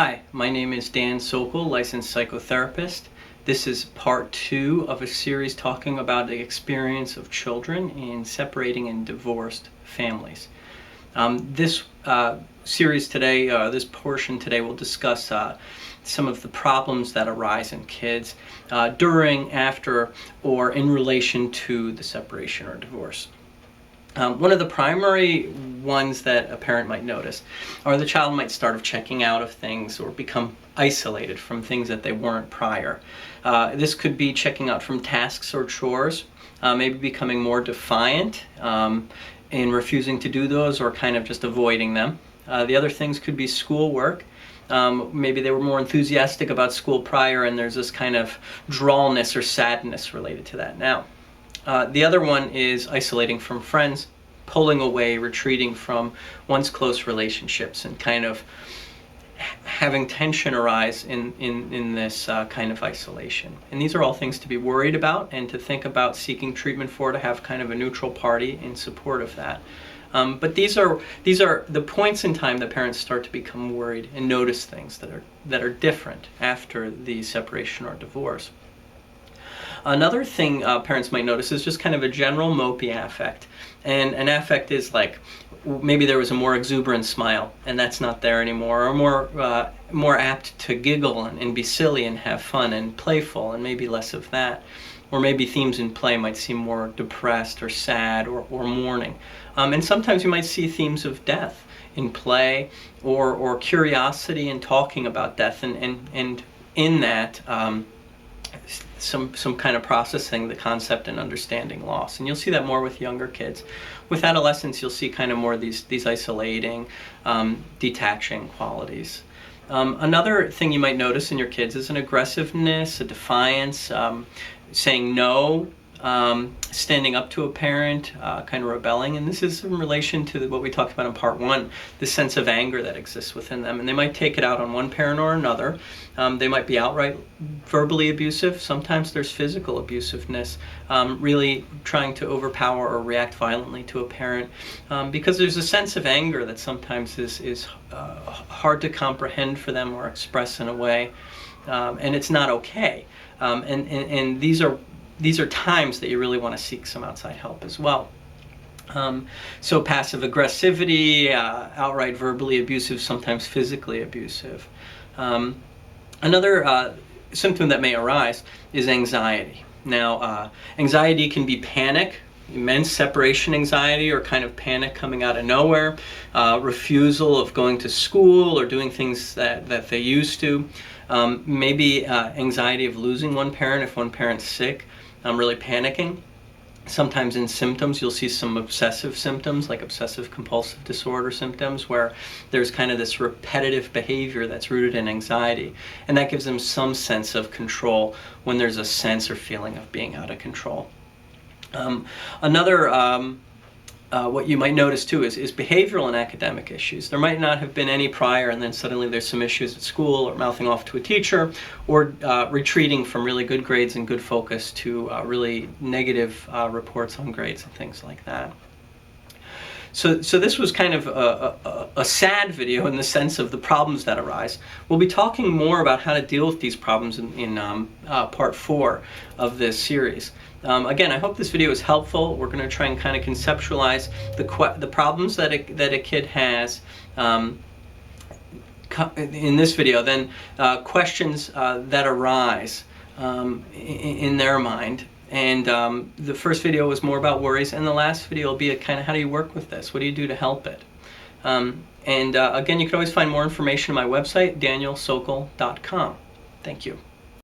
Hi, my name is Dan Sokal, licensed psychotherapist. This is part 2 of a series talking about the experience of children in separating and divorced families. This series today, this portion today, will discuss some of the problems that arise in kids during, after, or in relation to the separation or divorce. One of the primary ones that a parent might notice are the child might start checking out of things or become isolated from things that they weren't prior. This could be checking out from tasks or chores, maybe becoming more defiant in refusing to do those or kind of just avoiding them. The other things could be schoolwork. Maybe they were more enthusiastic about school prior and there's this kind of drawnness or sadness related to that now. The other one is isolating from friends, pulling away, retreating from once close relationships, and kind of having tension arise in this kind of isolation. And these are all things to be worried about and to think about seeking treatment for, to have kind of a neutral party in support of that. But these are the points in time that parents start to become worried and notice things that are different after the separation or divorce. Another thing parents might notice is just kind of a general mopey affect. And an affect is like maybe there was a more exuberant smile and that's not there anymore, or more apt to giggle and be silly and have fun and playful, and maybe less of that. Or maybe themes in play might seem more depressed or sad or mourning. And sometimes you might see themes of death in play, or curiosity and talking about death, and in that some kind of processing the concept and understanding loss. And you'll see that more with younger kids. With adolescents, you'll see kind of more these isolating, detaching qualities. Another thing you might notice in your kids is an aggressiveness, a defiance, saying no, standing up to a parent, kind of rebelling. And this is in relation to what we talked about in part 1, the sense of anger that exists within them. And they might take it out on one parent or another. They might be outright verbally abusive. Sometimes there's physical abusiveness, really trying to overpower or react violently to a parent, because there's a sense of anger that sometimes is hard to comprehend for them or express in a way, and it's not okay. And these are times that you really want to seek some outside help as well. So passive aggressivity, outright verbally abusive, sometimes physically abusive. Another symptom that may arise is anxiety. Now, anxiety can be panic, immense separation anxiety, or kind of panic coming out of nowhere, refusal of going to school or doing things that they used to. Maybe anxiety of losing one parent if one parent's sick, really panicking. Sometimes in symptoms you'll see some obsessive symptoms, like obsessive compulsive disorder symptoms, where there's kind of this repetitive behavior that's rooted in anxiety, and that gives them some sense of control when there's a sense or feeling of being out of control. What you might notice too is behavioral and academic issues. There might not have been any prior, and then suddenly there's some issues at school, or mouthing off to a teacher, or retreating from really good grades and good focus to really negative reports on grades and things like that. So this was kind of a sad video in the sense of the problems that arise. We'll be talking more about how to deal with these problems in part 4 of this series. Again, I hope this video is helpful. We're going to try and kind of conceptualize the problems that a kid has in this video, then questions that arise in their mind. And the first video was more about worries, and the last video will be a kind of how do you work with this? What do you do to help it? Again, you can always find more information on my website, danielsokal.com. Thank you.